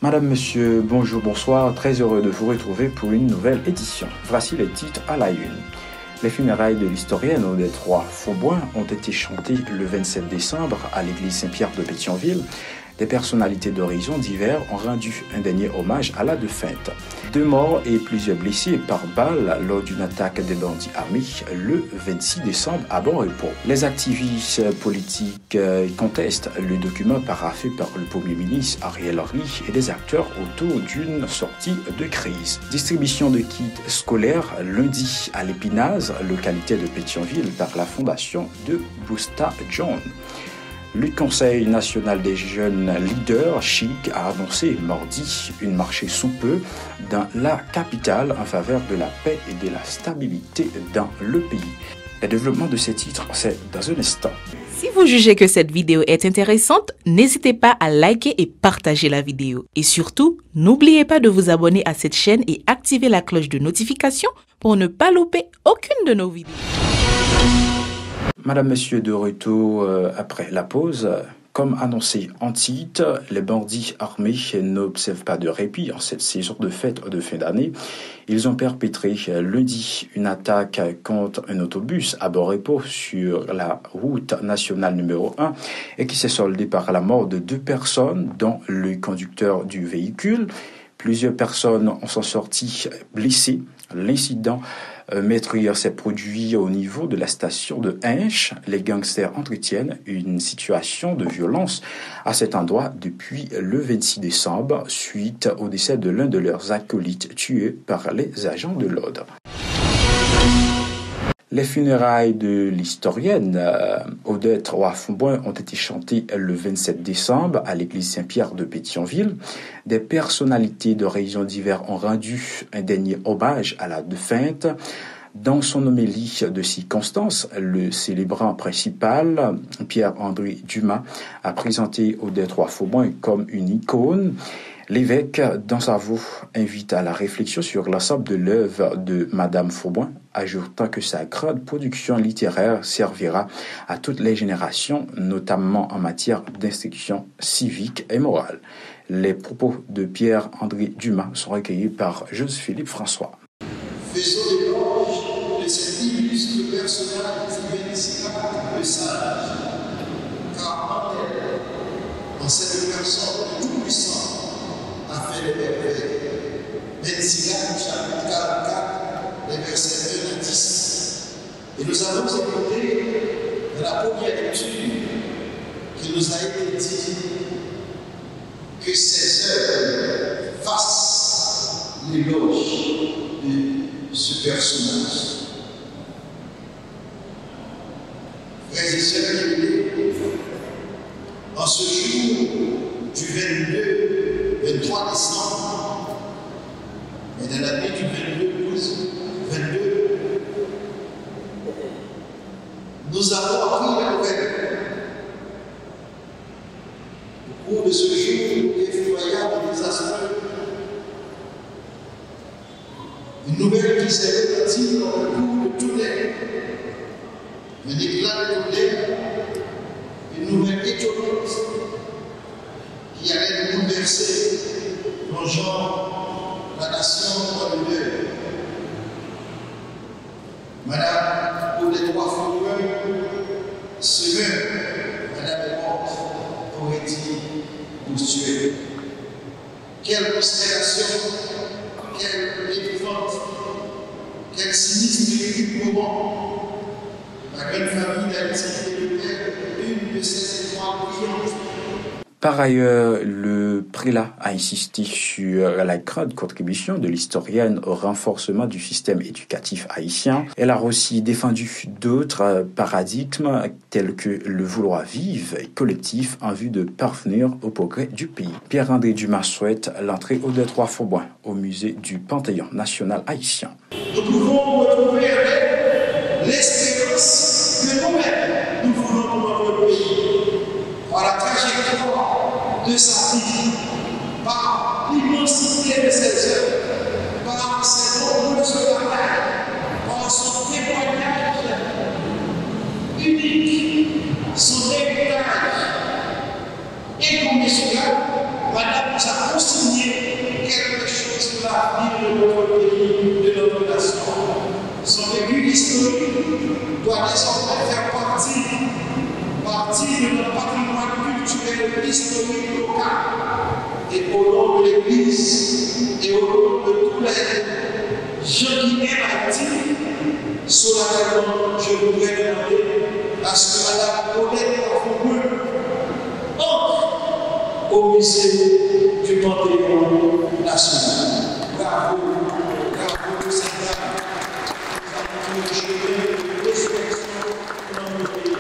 Madame, Monsieur, bonjour, bonsoir, très heureux de vous retrouver pour une nouvelle édition. Voici les titres à la une. Les funérailles de l'historienne Odette Roy-Fauboin ont été chantées le 27 décembre à l'église Saint-Pierre de Pétionville. Des personnalités d'horizons divers ont rendu un dernier hommage à la défunte. 2 morts et plusieurs blessés par balle lors d'une attaque des bandits armés le 26 décembre à Bon Repos. Les activistes politiques contestent le document paraphé par le Premier ministre Ariel Henry et des acteurs autour d'une sortie de crise. Distribution de kits scolaires lundi à l'Épinaz, localité de Pétionville, par la fondation de Busta John. Le Conseil national des jeunes leaders chic a annoncé mardi une marche sous peu dans la capitale en faveur de la paix et de la stabilité dans le pays. Le développement de ces titres, c'est dans un instant. Si vous jugez que cette vidéo est intéressante, n'hésitez pas à liker et partager la vidéo. Et surtout, n'oubliez pas de vous abonner à cette chaîne et activer la cloche de notification pour ne pas louper aucune de nos vidéos. Madame, Monsieur, de retour après la pause. Comme annoncé en titre, les bandits armés n'observent pas de répit en cette saison de fête de fin d'année. Ils ont perpétré lundi une attaque contre un autobus à Bon Repos sur la route nationale numéro 1 et qui s'est soldée par la mort de 2 personnes, dont le conducteur du véhicule. Plusieurs personnes en sont sorties blessées. L'incident meurtrier s'est produit au niveau de la station de Hinche. Les gangsters entretiennent une situation de violence à cet endroit depuis le 26 décembre, suite au décès de l'un de leurs acolytes tués par les agents de l'ordre. Les funérailles de l'historienne Odette Roy-Fauboin ont été chantées le 27 décembre à l'église Saint-Pierre de Pétionville. Des personnalités de régions diverses ont rendu un dernier hommage à la défunte. Dans son homélie de circonstance, le célébrant principal, Pierre-André Dumas, a présenté Odette Roy-Fauboin comme une icône. L'évêque, dans sa voix, invite à la réflexion sur l'ensemble de l'œuvre de Madame Fauboin, ajoutant que sa grande production littéraire servira à toutes les générations, notamment en matière d'instruction civique et morale. Les propos de Pierre-André Dumas sont recueillis par Joseph-Philippe François. Faisons l'éloge de cet illustre personnage invincible et sage, car en elle, en cette personne tout-puissante, a fait les merveilles. Benziga, chapitre 44, les versets 1 à 10. Et nous avons écouté dans la première lecture qu'il nous a été dit que ces œuvres fassent l'éloge de ce personnage. Frères et sœurs, en ce jour du 23 décembre, et dans l'année du 22, nous avons appris la nouvelle. Au cours de ce jour effroyable et désastreux, une nouvelle qui s'est répartie dans le cours de tonnerre, un éclat de tonnerre, une nouvelle étonnante qui allait nous bouleverser, plongeant la nation dans le deuil. Madame Odette Roy-Fauboin se meurt, Madame est morte, aurait dit postueux. Quelle constellation, quelle épouvante, quel sinistre moment. La grande famille d'Haïti et de Père, une de ces étoiles brillantes. Par ailleurs, le prélat a insisté sur la grande contribution de l'historienne au renforcement du système éducatif haïtien. Elle a aussi défendu d'autres paradigmes tels que le vouloir vivre et collectif en vue de parvenir au progrès du pays. Pierre-André Dumas souhaite l'entrée Odette Roy-Fauboin au musée du Panthéon national haïtien. Nous pouvons retrouver l'espérance que nous-mêmes nous voulons pour notre pays, par la trajectoire de sa vie, par l'immensité de ses œuvres, par ses nombreuses batailles, par son témoignage unique, son héritage incommensurable. Madame nous a consigné je qui aime Haïti, solennellement, je voudrais demander à ce que Mme Odette Afoubouen entre au musée du Panthéon national. Bravo, bravo, cette dame. Nous avons fait le chemin de résurrection dans notre pays.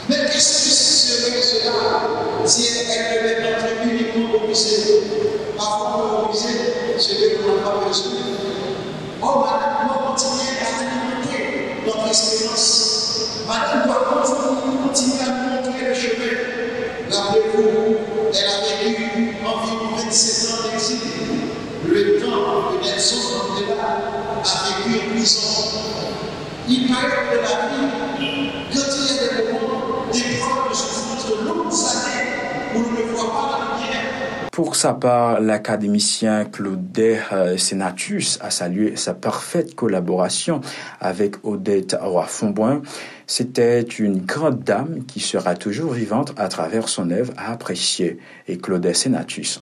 Mais qu'est-ce que serait cela si elle devait entrer uniquement au musée? Avant de musée, ce que nous n'avons pas besoin. Oh, madame doit continuer à alimenter notre espérance. Madame doit continuer à nous montrer le chemin. Rappelez-vous, elle a vécu environ 27 ans d'exil. Le temps que Nelson Mandela a vécu en prison. Il paraît que la vie, quand il y a des moments, des preuves de souffrance de longues années, où on ne le voit pas dans le bien. Pour sa part, l'académicien Claudet Senatus a salué sa parfaite collaboration avec Odette Afoubouen. C'était une grande dame qui sera toujours vivante à travers son œuvre à apprécier. Et Claudet Senatus.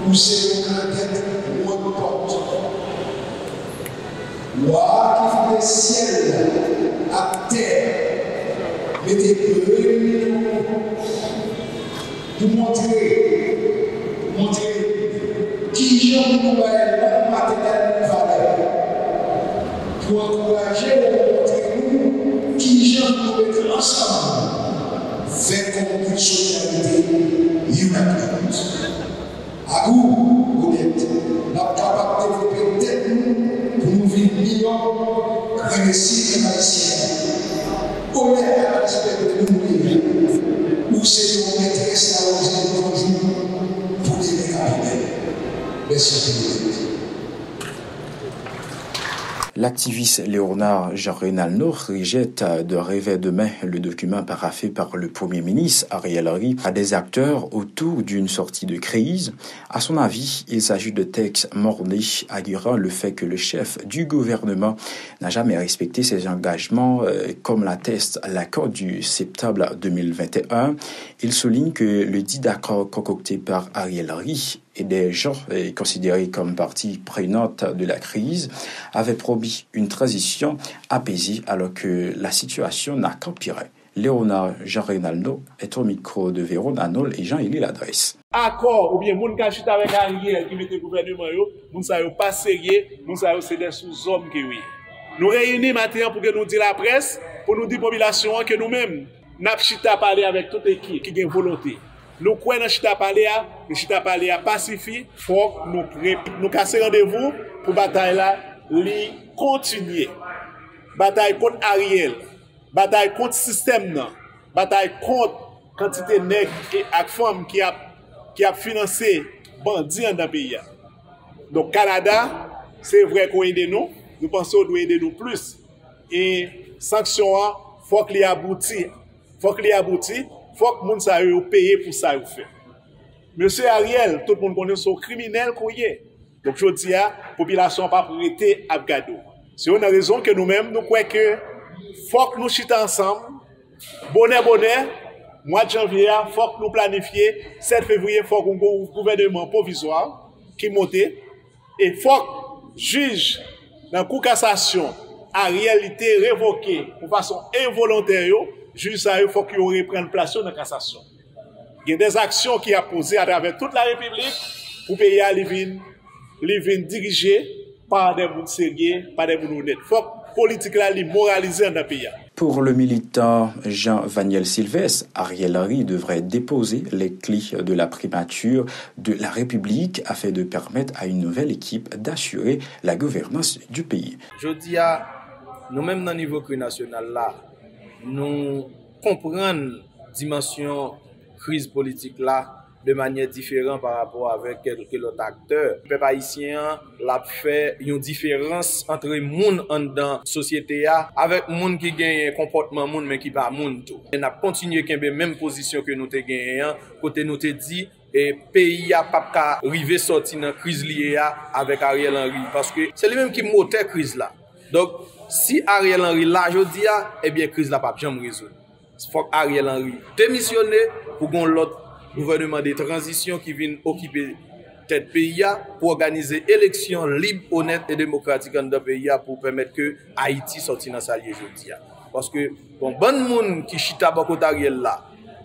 Où c'est une tête ou une porte. Loi qui fait des ciels à terre, mettez peu pour montrer qui j'en nous va matériel valeur. Pour encourager et montrer nous qui j'en nous mettre ensemble. Faire comme une solidarité humaine. À vous, Odette, nous sommes capables de développer tête nous pour nous vivre millions de récits haïtiens. Honnête à l'aspect de nous, où c'est nos maîtresses à l'origine de nos jours pour les décapiter. Merci, Odette. L'activiste Léonard Jean-Reynaldo rejette de rêver demain le document paraphé par le Premier ministre Ariel Henry à des acteurs autour d'une sortie de crise. À son avis, il s'agit de textes mornés augurant le fait que le chef du gouvernement n'a jamais respecté ses engagements, comme l'atteste l'accord du septembre 2021. Il souligne que le dit d'accord concocté par Ariel Henry et des gens considérés comme partie prenante de la crise avaient promis une transition apaisée alors que la situation n'a qu'empiré. Léonard Jean-Reynaldo est au micro de Véron Nanol et Jean-Élie Ladresse. Accord ou bien moun ka chita avec Ariel qui mette gouvernement yo, moun sa yo pas sérieux, moun sa yo c'est des sous-hommes qui oui. Nous réunis maintenant pour que nous dire la presse, pour nous dire population que nous-mêmes n'a chita parler avec toute équipe qui a une volonté. Nous croyons dans chita parler à pacifier, faut nous casser rendez-vous pour bataille là, li continuer. Bataille contre Ariel, bataille contre système non, bataille contre quantité nègres et femmes qui a financé bandits dans le pays. Donc Canada, c'est vrai qu'on aide nous pensons qu'on doit aider nous plus. Et sanction faut qu'il aboutit. Faut que moun sa yo paye pour ça yo fait. Monsieur Ariel, tout le monde connaît son criminel qu'on y est. Donc je dis à population pas prêter à gado. C'est une raison que nous-mêmes nous croyons que faut que nous chita ensemble. Bonnet mois de janvier, faut que nous planifier 7 février faut qu'on ait un gouvernement provisoire qui monte et faut que juge dans cour cassation en réalité révoqué de façon involontaire. Juge ça, il faut qu'il reprenne place dans la cassation. Il y a des actions qui a posées à travers toute la République pour payer à Livin dirigé par des gens sérieux, par des gens honnêtes. Il faut que politique là moraliser dans le pays. Pour le militant Jean-Vaniel Sylvestre, Ariel Henry devrait déposer les clés de la primature de la République afin de permettre à une nouvelle équipe d'assurer la gouvernance du pays. Je dis à nous-mêmes dans le niveau national là, nous comprenons la dimension crise politique là de manière différente par rapport avec quelques autres acteurs. Le peuple haïtien l'a fait une différence entre les gens dans la société avec les gens qui gagnent un comportement mais qui pas moun tout. On a continué avec la même position que nous avons gagné côté nous te dit et pays a pas arrivé sorti dans crise liée avec Ariel Henry parce que c'est lui-même qui moteur crise là. Donc si Ariel Henry là jodi eh bien crise là pas jamais résoudre. Faut que Ariel Henry démissionne pour qu'on l'autre gouvernement de transition qui vient occuper tête pays pour organiser élections libres, honnêtes et démocratiques dans le pays pour permettre que Haïti sorti dans sa lié jodi. Parce que bon monde qui chita ba côté Ariel là,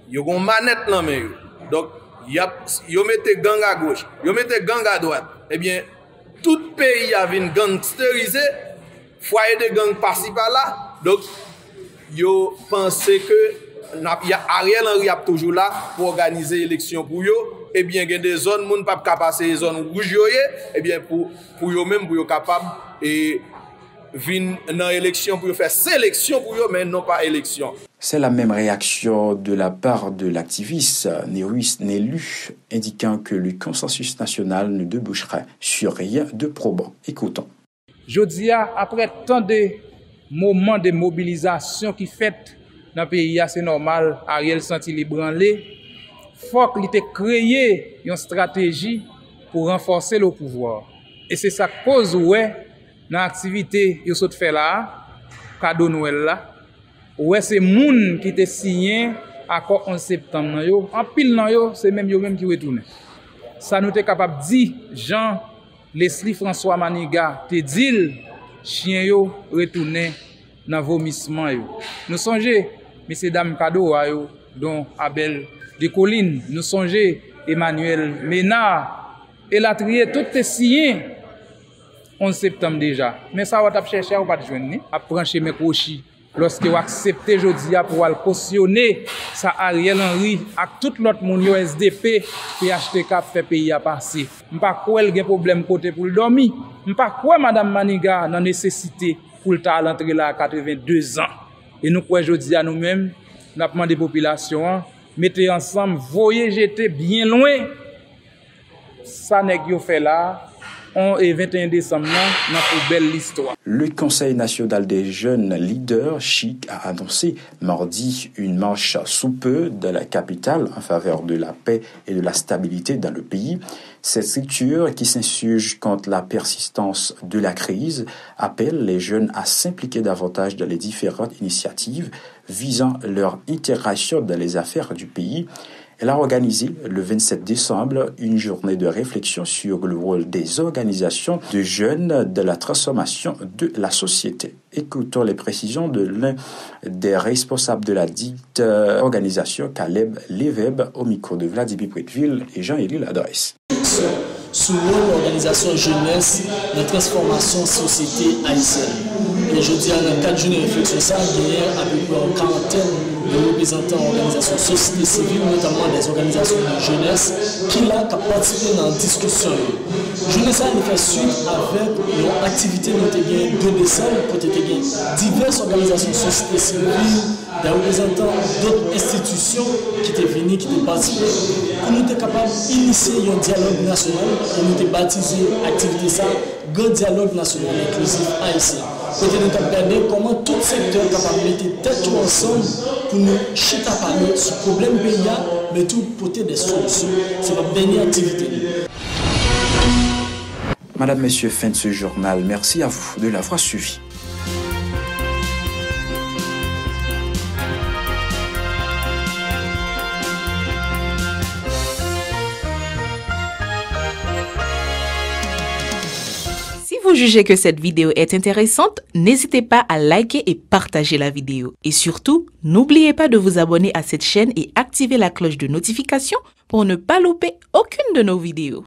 yo gon manette là mais donc yo mette gang à gauche, yo mette gang à droite. Eh bien tout pays a vinn gangsterisé, foyer de gang par-ci par-là. Donc yo pensé que Ariel Henry a toujours là pour organiser l'élection pour yo. Eh bien, il y a des zones moun pas passer les zones rouges eh bien pour yo même pour yo capable et vinn dans élection pour faire sélection pour yo mais non pas élection. C'est la même réaction de la part de l'activiste Néruis Nélu, indiquant que le consensus national ne déboucherait sur rien de probant. Écoutons. Jodia, après tant de moments de mobilisation qui fait dans le pays, c'est normal, Ariel senti les branler. Faut qu'il ait créé une stratégie pour renforcer le pouvoir. Et c'est ça cause ouais dans l'activité yo saute fait là, cadeau Noël là. Ouais c'est moun qui te signé accord 11 septembre nan yo. En pile nan yo, c'est même yo même qui retourne. Ça nous était capable dire Jean Leslie François Maniga te dit chien yo retourner dans vomissement yo. Nous songez messieurs dames cadeau yo dont Abel de Colline, nous songez Emmanuel Ménard et la trier tout te signé 11 septembre déjà. Mais ça va t'a chercher ou pas de joindre à brancher mes crochis lorsque vous acceptez aujourd'hui pour aller cautionner ça Ariel Henry avec tout l'autre monde yo SDP PHTK fait pays à passer. M'pas quoi il gen problème côté pour le dormir. M'pas quoi madame Maniga dans nécessité pour le ta entrer là à 82 ans. Et nous quoi aujourd'hui à nous-mêmes n'a demandé population mettez ensemble, voyez j'étais bien loin. Ça nèg yo fait là, on est 21 décembre dans une belle histoire. Le Conseil national des jeunes leaders chic a annoncé mardi une marche sous peu de la capitale en faveur de la paix et de la stabilité dans le pays. Cette structure qui s'insurge contre la persistance de la crise appelle les jeunes à s'impliquer davantage dans les différentes initiatives visant leur intégration dans les affaires du pays. Elle a organisé le 27 décembre une journée de réflexion sur le rôle des organisations de jeunes dans la transformation de la société. Écoutons les précisions de l'un des responsables de la dite organisation, Caleb Leveb, au micro de Vladimir Prétville et Jean-Élie Ladresse. Sur l'organisation jeunesse, la transformation société haïtienne. Et je dis, dans le cadre d'une réflexion, ça, il y a à peu près une quarantaine de représentants d'organisations société civile, notamment des organisations de jeunesse, qui là, qui participé dans la discussion. Jeunesse a fait suite avec leur activité, notamment 2 décembre, côté diverses organisations société civile, des représentants d'autres institutions qui étaient venus, qui étaient participés, pour nous être capables d'initier un dialogue national, pour nous baptiser l'activité ça, grand dialogue national inclusif haïtien. Côté nous regarder comment tout secteur est capable de mettre tête ensemble pour nous chita parler sur le problème pays, mais tout porter des solutions. C'est notre dernière activité. Madame, Messieurs, fin de ce journal. Merci à vous de l'avoir suivi. Si vous jugez que cette vidéo est intéressante, n'hésitez pas à liker et partager la vidéo. Et surtout, n'oubliez pas de vous abonner à cette chaîne et activer la cloche de notification pour ne pas louper aucune de nos vidéos.